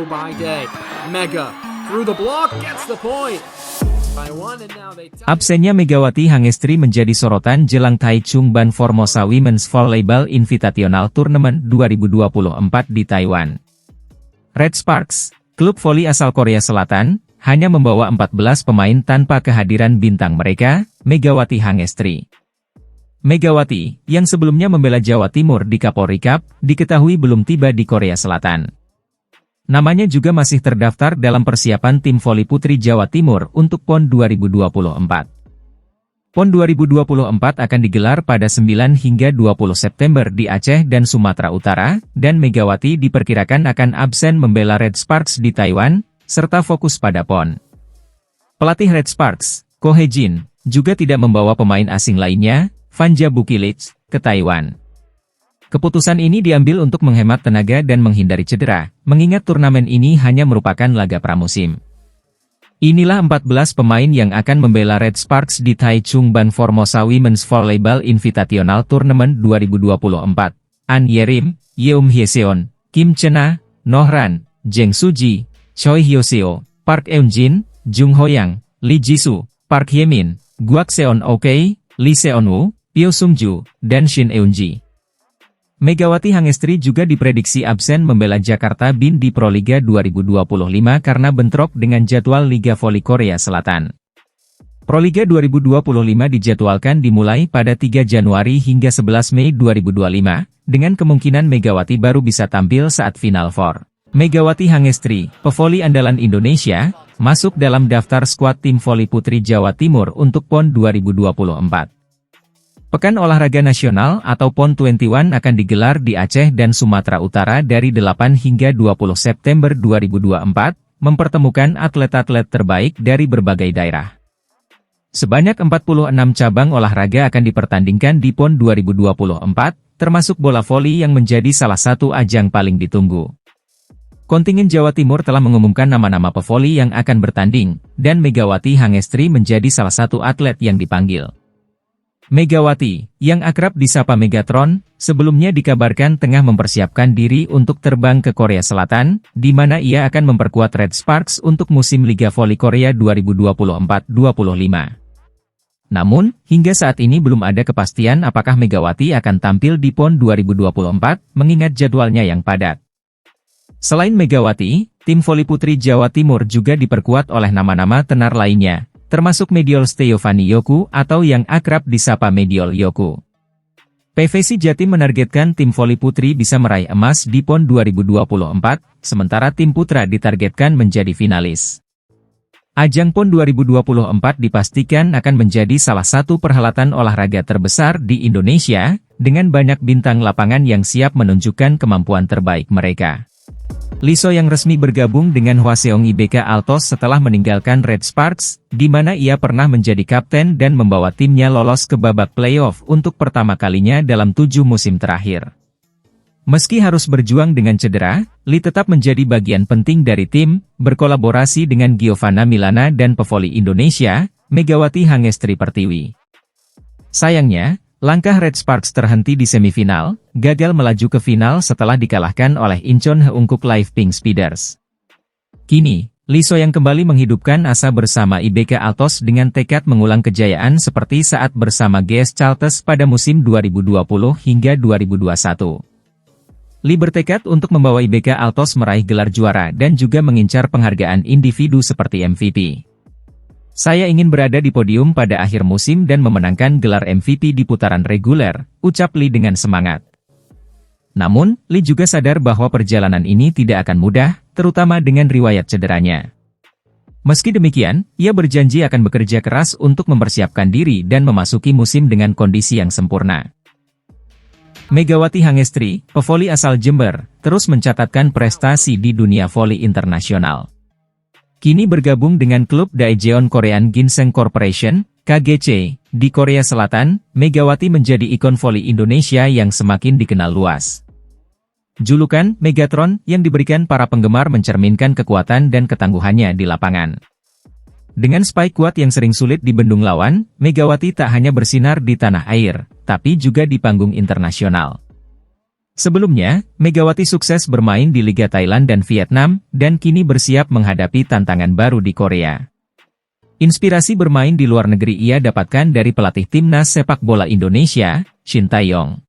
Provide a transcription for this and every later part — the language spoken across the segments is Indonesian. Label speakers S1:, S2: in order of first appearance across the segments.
S1: Pro by day. Mega through the block, gets the point. By one, and now they
S2: Absennya Megawati Hangestri menjadi sorotan jelang Taichung Ban Formosa Women's Volleyball Invitational Tournament 2024 di Taiwan. Red Sparks, klub voli asal Korea Selatan, hanya membawa 14 pemain tanpa kehadiran bintang mereka, Megawati Hangestri. Megawati, yang sebelumnya membela Jawa Timur di Kapolri Cup, diketahui belum tiba di Korea Selatan. Namanya juga masih terdaftar dalam persiapan tim voli putri Jawa Timur untuk PON 2024. PON 2024 akan digelar pada 9 hingga 20 September di Aceh dan Sumatera Utara, dan Megawati diperkirakan akan absen membela Red Sparks di Taiwan, serta fokus pada PON. Pelatih Red Sparks, Ko Hye-jin, juga tidak membawa pemain asing lainnya, Vanja Bukilic, ke Taiwan. Keputusan ini diambil untuk menghemat tenaga dan menghindari cedera, mengingat turnamen ini hanya merupakan laga pramusim. Inilah 14 pemain yang akan membela Red Sparks di Taichung Ban Formosa Women's Volleyball Invitational Tournament 2024. An Yerim, Yeum Hyeseon, Kim Chena, Nohran, Jeng Suji, Choi Hyoseo, Park Eun-jin, Jung Ho-yang, Lee Jisoo, Park Hye-min, Guak Seon-ok, Lee Seon-woo, Pyo Sung-ju, dan Shin Eun-ji. Megawati Hangestri juga diprediksi absen membela Jakarta Bin di Proliga 2025 karena bentrok dengan jadwal Liga Voli Korea Selatan. Proliga 2025 dijadwalkan dimulai pada 3 Januari hingga 11 Mei 2025, dengan kemungkinan Megawati baru bisa tampil saat Final Four. Megawati Hangestri, pevoli andalan Indonesia, masuk dalam daftar skuad tim voli putri Jawa Timur untuk PON 2024. Pekan Olahraga Nasional atau PON 21 akan digelar di Aceh dan Sumatera Utara dari 8 hingga 20 September 2024, mempertemukan atlet-atlet terbaik dari berbagai daerah. Sebanyak 46 cabang olahraga akan dipertandingkan di PON 2024, termasuk bola voli yang menjadi salah satu ajang paling ditunggu. Kontingen Jawa Timur telah mengumumkan nama-nama pevoli yang akan bertanding, dan Megawati Hangestri menjadi salah satu atlet yang dipanggil. Megawati, yang akrab disapa Megatron, sebelumnya dikabarkan tengah mempersiapkan diri untuk terbang ke Korea Selatan, di mana ia akan memperkuat Red Sparks untuk musim Liga Voli Korea 2024-25. Namun, hingga saat ini belum ada kepastian apakah Megawati akan tampil di PON 2024, mengingat jadwalnya yang padat. Selain Megawati, tim voli putri Jawa Timur juga diperkuat oleh nama-nama tenar lainnya, termasuk Mediol Steovani Yoku atau yang akrab disapa Mediol Yoku. PVC Jatim menargetkan tim voli putri bisa meraih emas di PON 2024, sementara tim putra ditargetkan menjadi finalis. Ajang PON 2024 dipastikan akan menjadi salah satu perhelatan olahraga terbesar di Indonesia, dengan banyak bintang lapangan yang siap menunjukkan kemampuan terbaik mereka. Lee So yang resmi bergabung dengan Hwaseong IBK Altos setelah meninggalkan Red Sparks, di mana ia pernah menjadi kapten dan membawa timnya lolos ke babak playoff untuk pertama kalinya dalam 7 musim terakhir. Meski harus berjuang dengan cedera, Lee tetap menjadi bagian penting dari tim, berkolaborasi dengan Giovanna Milana dan pevoli Indonesia, Megawati Hangestri Pertiwi. Sayangnya, langkah Red Sparks terhenti di semifinal, gagal melaju ke final setelah dikalahkan oleh Incheon Heungkuk Live Pink Speeders. Kini, Lee So yang kembali menghidupkan asa bersama IBK Altos dengan tekad mengulang kejayaan seperti saat bersama GS Chalters pada musim 2020 hingga 2021. Lee bertekad untuk membawa IBK Altos meraih gelar juara dan juga mengincar penghargaan individu seperti MVP. Saya ingin berada di podium pada akhir musim dan memenangkan gelar MVP di putaran reguler, ucap Lee dengan semangat. Namun, Lee juga sadar bahwa perjalanan ini tidak akan mudah, terutama dengan riwayat cederanya. Meski demikian, ia berjanji akan bekerja keras untuk mempersiapkan diri dan memasuki musim dengan kondisi yang sempurna. Megawati Hangestri, pevoli asal Jember, terus mencatatkan prestasi di dunia voli internasional. Kini bergabung dengan klub Daejeon Korean Ginseng Corporation, KGC, di Korea Selatan, Megawati menjadi ikon voli Indonesia yang semakin dikenal luas. Julukan Megatron yang diberikan para penggemar mencerminkan kekuatan dan ketangguhannya di lapangan. Dengan spike kuat yang sering sulit dibendung lawan, Megawati tak hanya bersinar di tanah air, tapi juga di panggung internasional. Sebelumnya, Megawati sukses bermain di Liga Thailand dan Vietnam, dan kini bersiap menghadapi tantangan baru di Korea. Inspirasi bermain di luar negeri ia dapatkan dari pelatih timnas sepak bola Indonesia, Shin Tae-yong.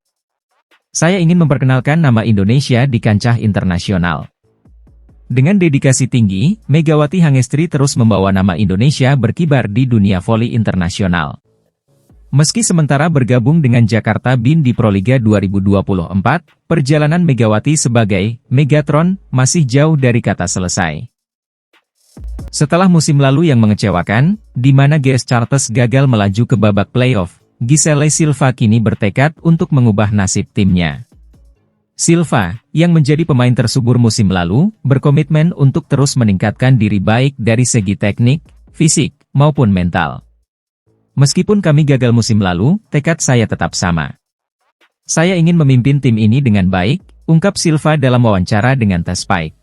S2: Saya ingin memperkenalkan nama Indonesia di kancah internasional. Dengan dedikasi tinggi, Megawati Hangestri terus membawa nama Indonesia berkibar di dunia voli internasional. Meski sementara bergabung dengan Jakarta BIN di Proliga 2024, perjalanan Megawati sebagai Megatron masih jauh dari kata selesai. Setelah musim lalu yang mengecewakan, di mana GS Chartres gagal melaju ke babak playoff, Giselle Silva kini bertekad untuk mengubah nasib timnya. Silva, yang menjadi pemain tersubur musim lalu, berkomitmen untuk terus meningkatkan diri baik dari segi teknik, fisik, maupun mental. Meskipun kami gagal musim lalu, tekad saya tetap sama. Saya ingin memimpin tim ini dengan baik, ungkap Silva dalam wawancara dengan The Spike.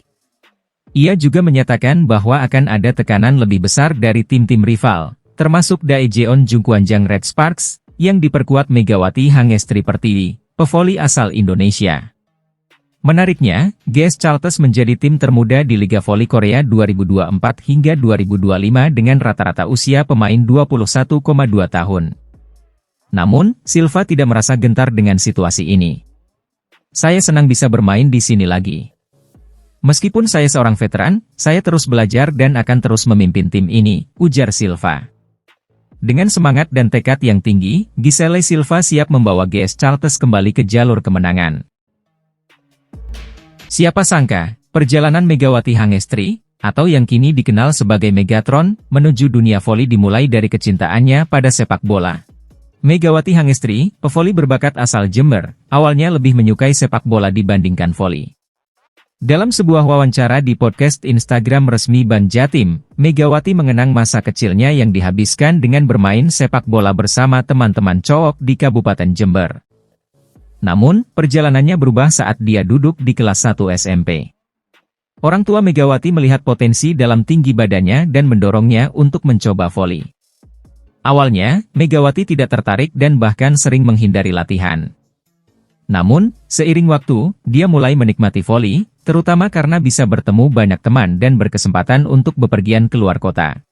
S2: Ia juga menyatakan bahwa akan ada tekanan lebih besar dari tim-tim rival, termasuk Daejeon Jungkwanjang Red Sparks, yang diperkuat Megawati Hangestri Pertiwi, pevoli asal Indonesia. Menariknya, GS Chartres menjadi tim termuda di Liga Voli Korea 2024 hingga 2025 dengan rata-rata usia pemain 21,2 tahun. Namun, Silva tidak merasa gentar dengan situasi ini. Saya senang bisa bermain di sini lagi. Meskipun saya seorang veteran, saya terus belajar dan akan terus memimpin tim ini, ujar Silva. Dengan semangat dan tekad yang tinggi, Giselle Silva siap membawa GS Chartres kembali ke jalur kemenangan. Siapa sangka, perjalanan Megawati Hangestri, atau yang kini dikenal sebagai Megatron, menuju dunia voli dimulai dari kecintaannya pada sepak bola. Megawati Hangestri, pevoli berbakat asal Jember, awalnya lebih menyukai sepak bola dibandingkan voli. Dalam sebuah wawancara di podcast Instagram resmi Ban Jatim, Megawati mengenang masa kecilnya yang dihabiskan dengan bermain sepak bola bersama teman-teman cowok di Kabupaten Jember. Namun, perjalanannya berubah saat dia duduk di kelas 1 SMP. Orang tua Megawati melihat potensi dalam tinggi badannya dan mendorongnya untuk mencoba voli. Awalnya, Megawati tidak tertarik dan bahkan sering menghindari latihan. Namun, seiring waktu, dia mulai menikmati voli, terutama karena bisa bertemu banyak teman dan berkesempatan untuk bepergian keluar kota.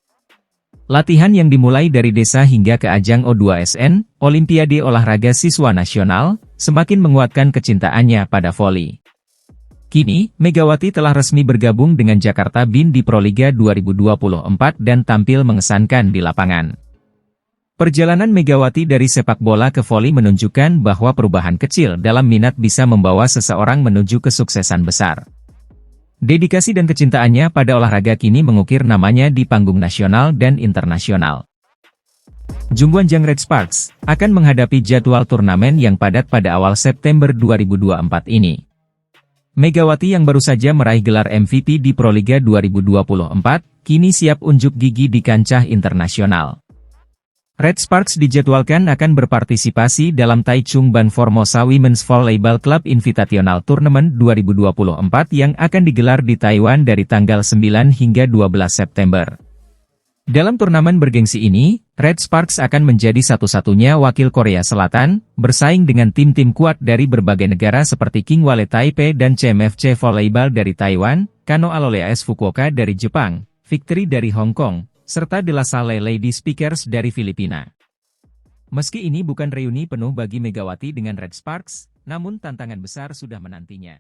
S2: Latihan yang dimulai dari desa hingga ke ajang O2SN, Olimpiade Olahraga Siswa Nasional, semakin menguatkan kecintaannya pada voli. Kini, Megawati telah resmi bergabung dengan Jakarta BIN di Proliga 2024 dan tampil mengesankan di lapangan. Perjalanan Megawati dari sepak bola ke voli menunjukkan bahwa perubahan kecil dalam minat bisa membawa seseorang menuju kesuksesan besar. Dedikasi dan kecintaannya pada olahraga kini mengukir namanya di panggung nasional dan internasional. Jungkwanjang Red Sparks akan menghadapi jadwal turnamen yang padat pada awal September 2024 ini. Megawati yang baru saja meraih gelar MVP di Proliga 2024, kini siap unjuk gigi di kancah internasional. Red Sparks dijadwalkan akan berpartisipasi dalam Taichung Ban Formosa Women's Volleyball Club Invitational Tournament 2024 yang akan digelar di Taiwan dari tanggal 9 hingga 12 September. Dalam turnamen bergengsi ini, Red Sparks akan menjadi satu-satunya wakil Korea Selatan, bersaing dengan tim-tim kuat dari berbagai negara seperti Kingwale Taipei dan CMFC Volleyball dari Taiwan, Kano Alole AS Fukuoka dari Jepang, Victory dari Hong Kong, serta De La Salle Lady Speakers dari Filipina. Meski ini bukan reuni penuh bagi Megawati dengan Red Sparks, namun tantangan besar sudah menantinya.